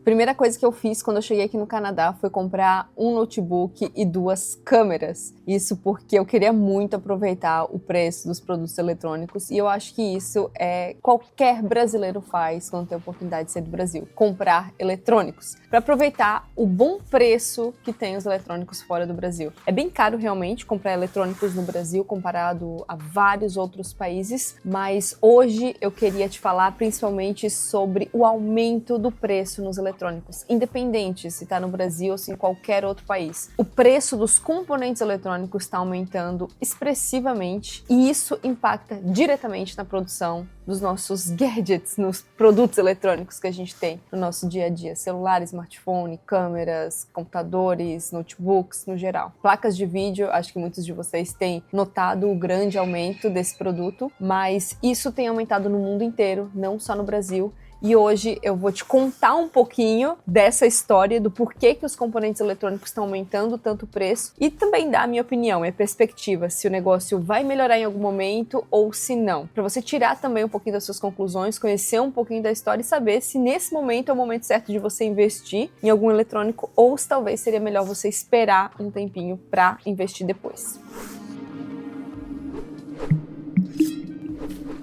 Primeira coisa que eu fiz quando eu cheguei aqui no Canadá foi comprar um notebook e 2 câmeras. Isso porque eu queria muito aproveitar o preço dos produtos eletrônicos e eu acho que isso qualquer brasileiro faz quando tem a oportunidade de sair do Brasil. Comprar eletrônicos, para aproveitar o bom preço que tem os eletrônicos fora do Brasil. É bem caro realmente comprar eletrônicos no Brasil comparado a vários outros países, mas hoje eu queria te falar principalmente sobre o aumento do preço nos eletrônicos, independente se está no Brasil ou se em qualquer outro país. O preço dos componentes eletrônicos está aumentando expressivamente e isso impacta diretamente na produção dos nossos gadgets, nos produtos eletrônicos que a gente tem no nosso dia a dia. Celular, smartphone, câmeras, computadores, notebooks, no geral. Placas de vídeo, acho que muitos de vocês têm notado o grande aumento desse produto, mas isso tem aumentado no mundo inteiro, não só no Brasil. E hoje eu vou te contar um pouquinho dessa história, do porquê que os componentes eletrônicos estão aumentando tanto o preço e também dar a minha opinião, minha perspectiva, se o negócio vai melhorar em algum momento ou se não. Para você tirar também um pouquinho das suas conclusões, conhecer um pouquinho da história e saber se nesse momento é o momento certo de você investir em algum eletrônico ou se talvez seria melhor você esperar um tempinho para investir depois.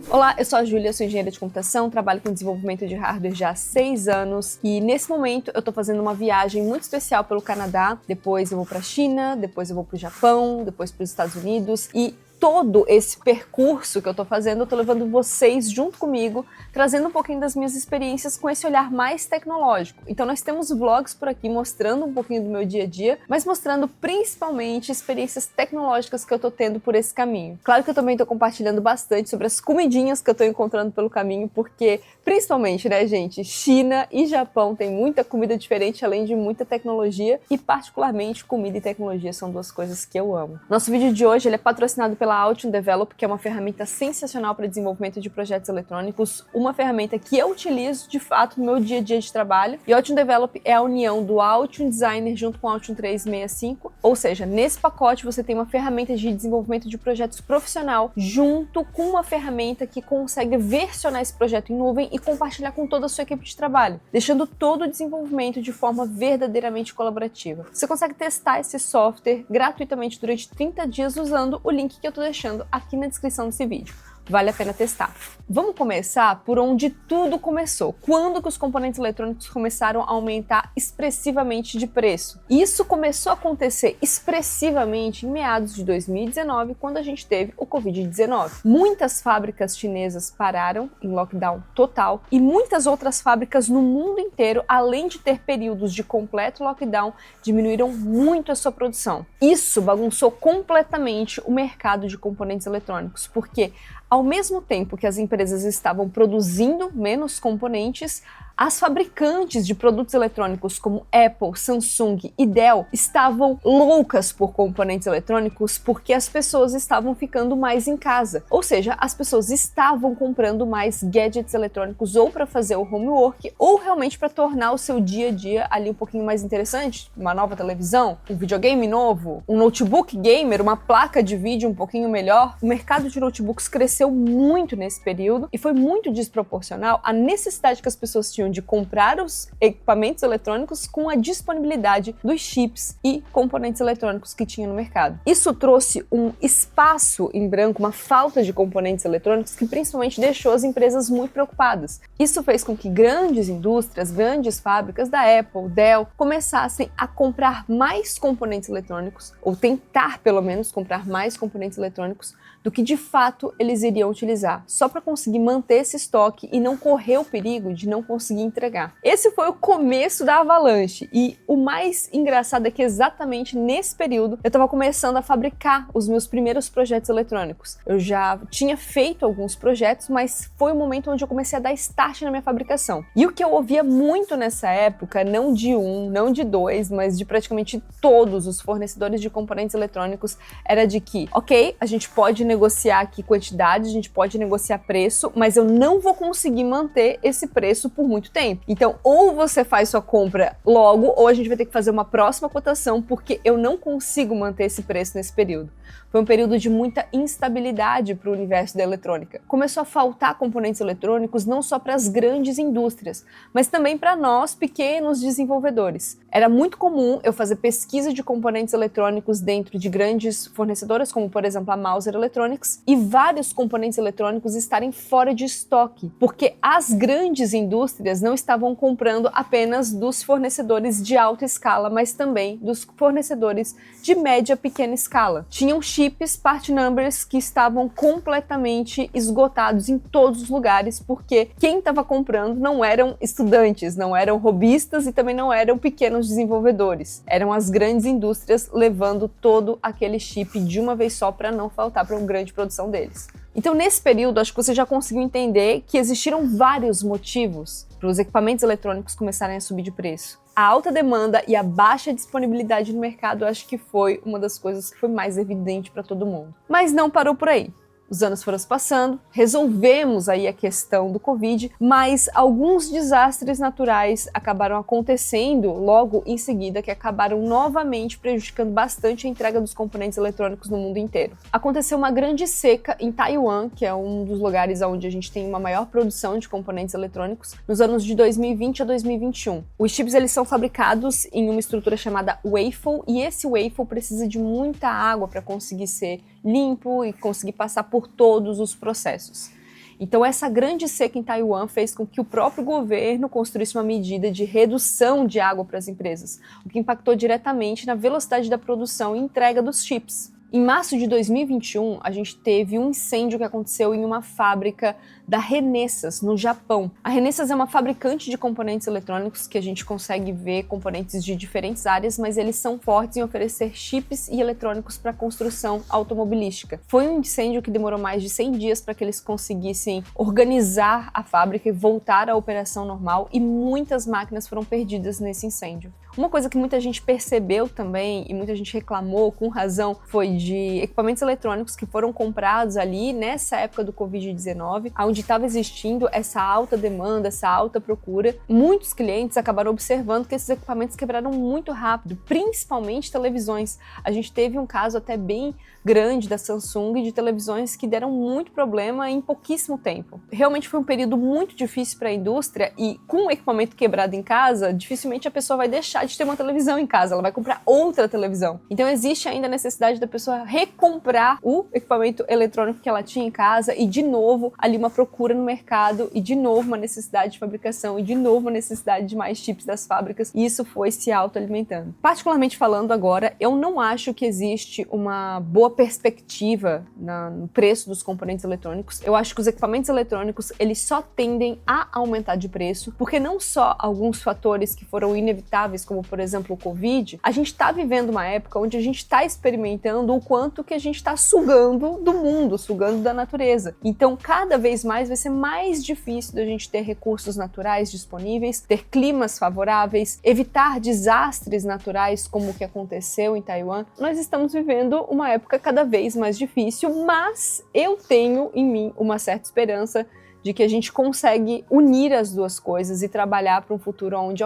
Olá, eu sou a Júlia, sou engenheira de computação, trabalho com desenvolvimento de hardware já há 6 anos e nesse momento eu tô fazendo uma viagem muito especial pelo Canadá, depois eu vou pra China, depois eu vou pro Japão, depois pros Estados Unidos e todo esse percurso que eu tô fazendo, eu tô levando vocês junto comigo, trazendo um pouquinho das minhas experiências com esse olhar mais tecnológico. Então nós temos vlogs por aqui mostrando um pouquinho do meu dia a dia, mas mostrando principalmente experiências tecnológicas que eu tô tendo por esse caminho. Claro que eu também tô compartilhando bastante sobre as comidinhas que eu tô encontrando pelo caminho, porque principalmente, né, gente, China e Japão tem muita comida diferente, além de muita tecnologia, e particularmente comida e tecnologia são duas coisas que eu amo. Nosso vídeo de hoje ele é patrocinado pela Altium Develop, que é uma ferramenta sensacional para desenvolvimento de projetos eletrônicos, uma ferramenta que eu utilizo de fato no meu dia a dia de trabalho. E Altium Develop é a união do Altium Designer junto com o Altium 365, ou seja, nesse pacote você tem uma ferramenta de desenvolvimento de projetos profissional junto com uma ferramenta que consegue versionar esse projeto em nuvem e compartilhar com toda a sua equipe de trabalho, deixando todo o desenvolvimento de forma verdadeiramente colaborativa. Você consegue testar esse software gratuitamente durante 30 dias usando o link que eu tô deixando aqui na descrição desse vídeo. Vale a pena testar. Vamos começar por onde tudo começou. Quando que os componentes eletrônicos começaram a aumentar expressivamente de preço? Isso começou a acontecer expressivamente em meados de 2019, quando a gente teve o Covid-19. Muitas fábricas chinesas pararam em lockdown total e muitas outras fábricas no mundo inteiro, além de ter períodos de completo lockdown, diminuíram muito a sua produção. Isso bagunçou completamente o mercado de componentes eletrônicos, porque ao mesmo tempo que as empresas estavam produzindo menos componentes, as fabricantes de produtos eletrônicos como Apple, Samsung e Dell estavam loucas por componentes eletrônicos porque as pessoas estavam ficando mais em casa. Ou seja, as pessoas estavam comprando mais gadgets eletrônicos ou para fazer o homework ou realmente para tornar o seu dia a dia ali um pouquinho mais interessante. Uma nova televisão, um videogame novo, um notebook gamer, uma placa de vídeo um pouquinho melhor. O mercado de notebooks cresceu muito nesse período e foi muito desproporcional à necessidade que as pessoas tinham de comprar os equipamentos eletrônicos com a disponibilidade dos chips e componentes eletrônicos que tinha no mercado. Isso trouxe um espaço em branco, uma falta de componentes eletrônicos que principalmente deixou as empresas muito preocupadas. Isso fez com que grandes indústrias, grandes fábricas da Apple, Dell, começassem a comprar mais componentes eletrônicos, ou tentar pelo menos comprar mais componentes eletrônicos do que de fato eles iriam utilizar, só para conseguir manter esse estoque e não correr o perigo de não conseguir entregar. Esse foi o começo da avalanche e o mais engraçado é que exatamente nesse período eu estava começando a fabricar os meus primeiros projetos eletrônicos. Eu já tinha feito alguns projetos, mas foi o momento onde eu comecei a dar start na minha fabricação. E o que eu ouvia muito nessa época, não de um, não de dois, mas de praticamente todos os fornecedores de componentes eletrônicos, era de que, ok, a gente pode negociar aqui quantidade, a gente pode negociar preço, mas eu não vou conseguir manter esse preço por muito tempo. Então, ou você faz sua compra logo, ou a gente vai ter que fazer uma próxima cotação, porque eu não consigo manter esse preço nesse período. Foi um período de muita instabilidade para o universo da eletrônica. Começou a faltar componentes eletrônicos não só para as grandes indústrias, mas também para nós, pequenos desenvolvedores. Era muito comum eu fazer pesquisa de componentes eletrônicos dentro de grandes fornecedoras, como por exemplo a Mouser Electronics, e vários componentes eletrônicos estarem fora de estoque, porque as grandes indústrias não estavam comprando apenas dos fornecedores de alta escala, mas também dos fornecedores de média pequena escala. Tinham chips, part numbers, que estavam completamente esgotados em todos os lugares, porque quem estava comprando não eram estudantes, não eram hobbyistas e também não eram pequenos desenvolvedores. Eram as grandes indústrias levando todo aquele chip de uma vez só para não faltar para uma grande produção deles. Então, nesse período, acho que você já conseguiu entender que existiram vários motivos para os equipamentos eletrônicos começarem a subir de preço. A alta demanda e a baixa disponibilidade no mercado, acho que foi uma das coisas que foi mais evidente para todo mundo. Mas não parou por aí. Os anos foram se passando, resolvemos aí a questão do Covid, mas alguns desastres naturais acabaram acontecendo logo em seguida, que acabaram novamente prejudicando bastante a entrega dos componentes eletrônicos no mundo inteiro. Aconteceu uma grande seca em Taiwan, que é um dos lugares onde a gente tem uma maior produção de componentes eletrônicos, nos anos de 2020 a 2021. Os chips eles são fabricados em uma estrutura chamada waffle, e esse waffle precisa de muita água para conseguir ser limpo e conseguir passar por todos os processos. Então essa grande seca em Taiwan fez com que o próprio governo construísse uma medida de redução de água para as empresas, o que impactou diretamente na velocidade da produção e entrega dos chips. Em março de 2021, a gente teve um incêndio que aconteceu em uma fábrica da Renesas, no Japão. A Renesas é uma fabricante de componentes eletrônicos que a gente consegue ver componentes de diferentes áreas, mas eles são fortes em oferecer chips e eletrônicos para construção automobilística. Foi um incêndio que demorou mais de 100 dias para que eles conseguissem organizar a fábrica e voltar à operação normal, e muitas máquinas foram perdidas nesse incêndio. Uma coisa que muita gente percebeu também e muita gente reclamou com razão foi de equipamentos eletrônicos que foram comprados ali nessa época do Covid-19, onde estava existindo essa alta demanda, essa alta procura. Muitos clientes acabaram observando que esses equipamentos quebraram muito rápido, principalmente televisões. A gente teve um caso até bem grande da Samsung de televisões que deram muito problema em pouquíssimo tempo. Realmente foi um período muito difícil para a indústria, e com o equipamento quebrado em casa, dificilmente a pessoa vai deixar de ter uma televisão em casa, ela vai comprar outra televisão. Então existe ainda a necessidade da pessoa recomprar o equipamento eletrônico que ela tinha em casa, e de novo ali uma procura no mercado, e de novo uma necessidade de fabricação, e de novo uma necessidade de mais chips das fábricas, e isso foi se autoalimentando. Particularmente falando agora, eu não acho que existe uma boa perspectiva no preço dos componentes eletrônicos. Eu acho que os equipamentos eletrônicos eles só tendem a aumentar de preço, porque não só alguns fatores que foram inevitáveis, como por exemplo o Covid, a gente está vivendo uma época onde a gente está experimentando o quanto que a gente está sugando do mundo, sugando da natureza. Então cada vez mais vai ser mais difícil da gente ter recursos naturais disponíveis, ter climas favoráveis, evitar desastres naturais como o que aconteceu em Taiwan. Nós estamos vivendo uma época cada vez mais difícil, mas eu tenho em mim uma certa esperança de que a gente consegue unir as duas coisas e trabalhar para um futuro onde,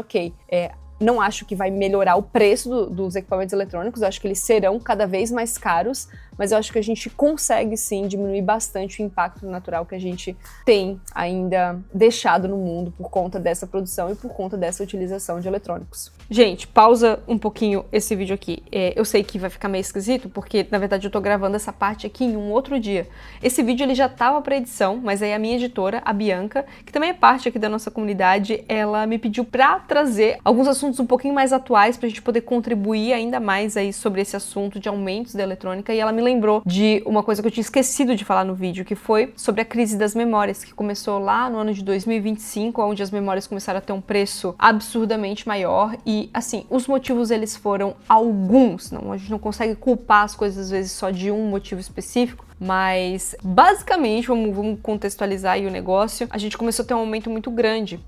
não acho que vai melhorar o preço dos equipamentos eletrônicos, eu acho que eles serão cada vez mais caros, mas eu acho que a gente consegue sim diminuir bastante o impacto natural que a gente tem ainda deixado no mundo por conta dessa produção e por conta dessa utilização de eletrônicos. Gente, pausa um pouquinho esse vídeo aqui. Eu sei que vai ficar meio esquisito, porque na verdade eu tô gravando essa parte aqui em um outro dia. Esse vídeo ele já tava para edição, mas aí a minha editora, a Bianca, que também é parte aqui da nossa comunidade, ela me pediu para trazer alguns assuntos um pouquinho mais atuais pra gente poder contribuir ainda mais aí sobre esse assunto de aumentos da eletrônica, e ela me lembrou de uma coisa que eu tinha esquecido de falar no vídeo, que foi sobre a crise das memórias, que começou lá no ano de 2025, onde as memórias começaram a ter um preço absurdamente maior. E assim, os motivos eles foram alguns, a gente não consegue culpar as coisas às vezes só de um motivo específico, mas basicamente, vamos contextualizar aí o negócio, a gente começou a ter um aumento muito grande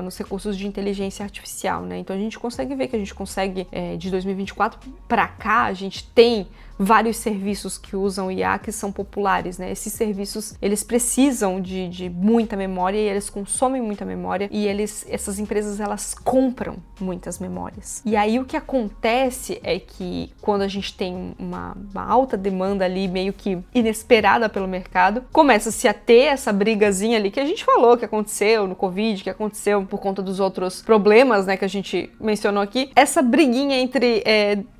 nos recursos de inteligência artificial, né? Então a gente consegue ver que a gente consegue, de 2024 para cá, a gente tem vários serviços que usam IA que são populares, né? Esses serviços, eles precisam de muita memória e eles consomem muita memória e essas empresas, elas compram muitas memórias. E aí o que acontece é que quando a gente tem uma alta demanda ali, meio que inesperada pelo mercado, começa-se a ter essa brigazinha ali que a gente falou que aconteceu no Covid, que aconteceu por conta dos outros problemas, né, que a gente mencionou aqui, essa briguinha entre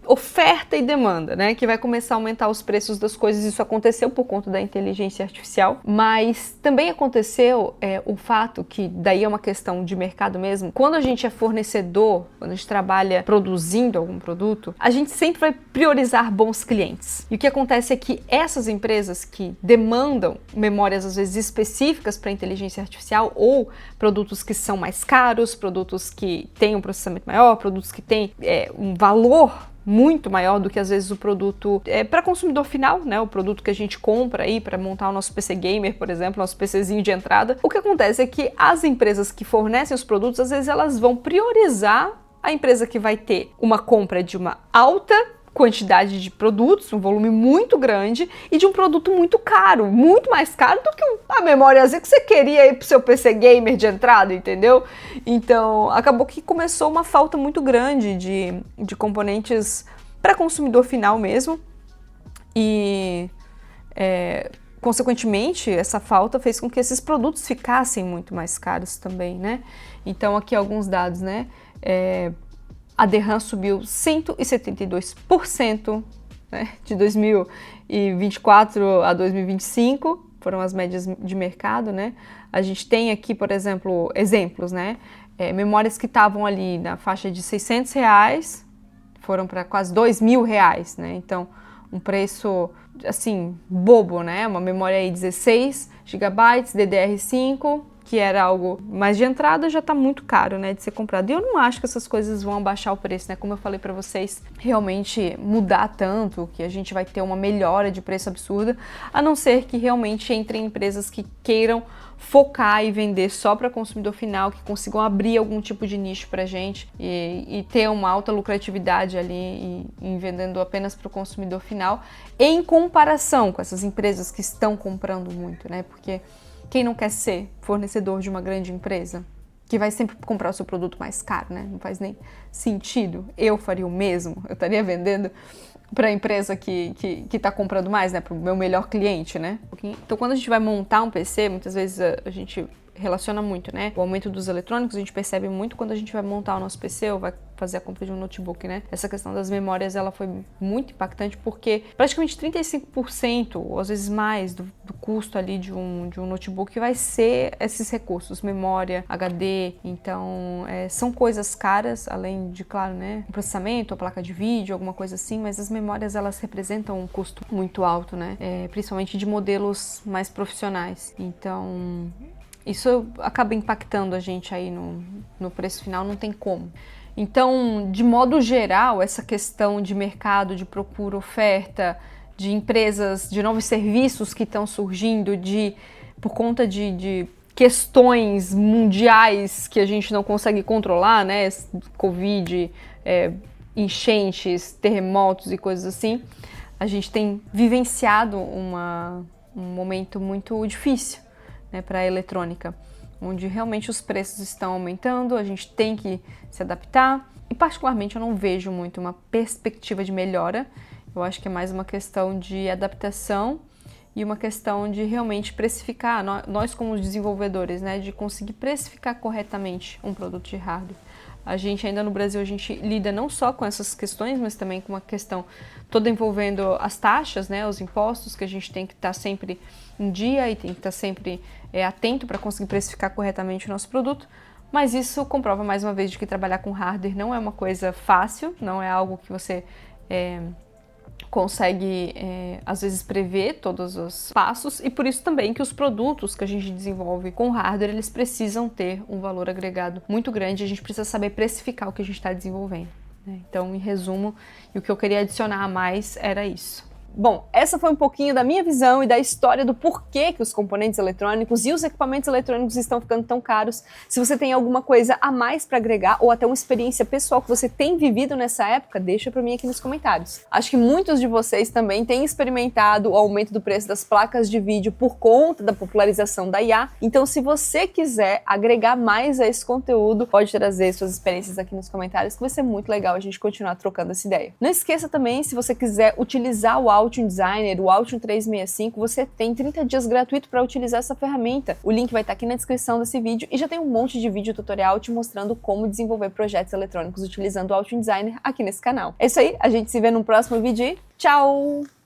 oferta e demanda, né, que vai começar a aumentar os preços das coisas. Isso aconteceu por conta da inteligência artificial, mas também aconteceu o fato que, daí é uma questão de mercado mesmo, quando a gente é fornecedor, quando a gente trabalha produzindo algum produto, a gente sempre vai priorizar bons clientes. E o que acontece é que essas empresas que demandam memórias, às vezes, específicas para inteligência artificial ou produtos que são mais caros, produtos que têm um processamento maior, produtos que têm um valor muito maior do que às vezes o produto para consumidor final, né? O produto que a gente compra aí para montar o nosso PC gamer, por exemplo, nosso PCzinho de entrada. O que acontece é que as empresas que fornecem os produtos, às vezes elas vão priorizar a empresa que vai ter uma compra de uma alta quantidade de produtos, um volume muito grande e de um produto muito caro, muito mais caro do que a memóriazinha que você queria aí pro seu PC gamer de entrada, entendeu? Então, acabou que começou uma falta muito grande de componentes para consumidor final mesmo e, consequentemente, essa falta fez com que esses produtos ficassem muito mais caros também, né? Então, aqui alguns dados, né? A DRAM subiu 172%, né, de 2024 a 2025, foram as médias de mercado, né? A gente tem aqui, por exemplo, exemplos, né? Memórias que estavam ali na faixa de R$600 foram para quase R$2.000, né? Então, um preço, assim, bobo, né? Uma memória aí 16 GB, DDR5, que era algo mais de entrada, já tá muito caro, né, de ser comprado. E eu não acho que essas coisas vão abaixar o preço, né, como eu falei pra vocês, realmente mudar tanto, que a gente vai ter uma melhora de preço absurda, a não ser que realmente entrem empresas que queiram focar e vender só para consumidor final, que consigam abrir algum tipo de nicho pra gente e ter uma alta lucratividade ali em vendendo apenas para o consumidor final, em comparação com essas empresas que estão comprando muito, né, porque quem não quer ser fornecedor de uma grande empresa que vai sempre comprar o seu produto mais caro, né? Não faz nem sentido. Eu faria o mesmo. Eu estaria vendendo para a empresa que está comprando mais, né? Para o meu melhor cliente, né? Então, quando a gente vai montar um PC, muitas vezes a gente relaciona muito, né? O aumento dos eletrônicos a gente percebe muito quando a gente vai montar o nosso PC ou vai fazer a compra de um notebook, né? Essa questão das memórias, ela foi muito impactante porque praticamente 35% ou às vezes mais do custo ali de um notebook vai ser esses recursos, memória, HD, então são coisas caras, além de, claro, né, o processamento, a placa de vídeo, alguma coisa assim, mas as memórias, elas representam um custo muito alto, né? Principalmente de modelos mais profissionais. Então, isso acaba impactando a gente aí no preço final, não tem como. Então, de modo geral, essa questão de mercado, de procura, oferta, de empresas, de novos serviços que estão surgindo, por conta de questões mundiais que a gente não consegue controlar, né? Covid, enchentes, terremotos e coisas assim, a gente tem vivenciado um momento muito difícil, né, para a eletrônica, onde realmente os preços estão aumentando, a gente tem que se adaptar e particularmente eu não vejo muito uma perspectiva de melhora. Eu acho que é mais uma questão de adaptação e uma questão de realmente precificar, nós como desenvolvedores, né, de conseguir precificar corretamente um produto de hardware. A gente ainda no Brasil, a gente lida não só com essas questões, mas também com uma questão toda envolvendo as taxas, né, os impostos, que a gente tem que estar sempre em dia e tem que estar sempre atento para conseguir precificar corretamente o nosso produto. Mas isso comprova mais uma vez de que trabalhar com hardware não é uma coisa fácil, não é algo que você consegue, às vezes, prever todos os passos, e por isso também que os produtos que a gente desenvolve com hardware, eles precisam ter um valor agregado muito grande, a gente precisa saber precificar o que a gente está desenvolvendo, né? Então, em resumo, o que eu queria adicionar a mais era isso. Bom, essa foi um pouquinho da minha visão e da história do porquê que os componentes eletrônicos e os equipamentos eletrônicos estão ficando tão caros. Se você tem alguma coisa a mais para agregar ou até uma experiência pessoal que você tem vivido nessa época, deixa para mim aqui nos comentários. Acho que muitos de vocês também têm experimentado o aumento do preço das placas de vídeo por conta da popularização da IA. Então, se você quiser agregar mais a esse conteúdo, pode trazer suas experiências aqui nos comentários, que vai ser muito legal a gente continuar trocando essa ideia. Não esqueça também, se você quiser utilizar o Altium Designer, o Altium 365, você tem 30 dias gratuito para utilizar essa ferramenta. O link vai estar aqui na descrição desse vídeo e já tem um monte de vídeo tutorial te mostrando como desenvolver projetos eletrônicos utilizando o Altium Designer aqui nesse canal. É isso aí, a gente se vê no próximo vídeo e tchau!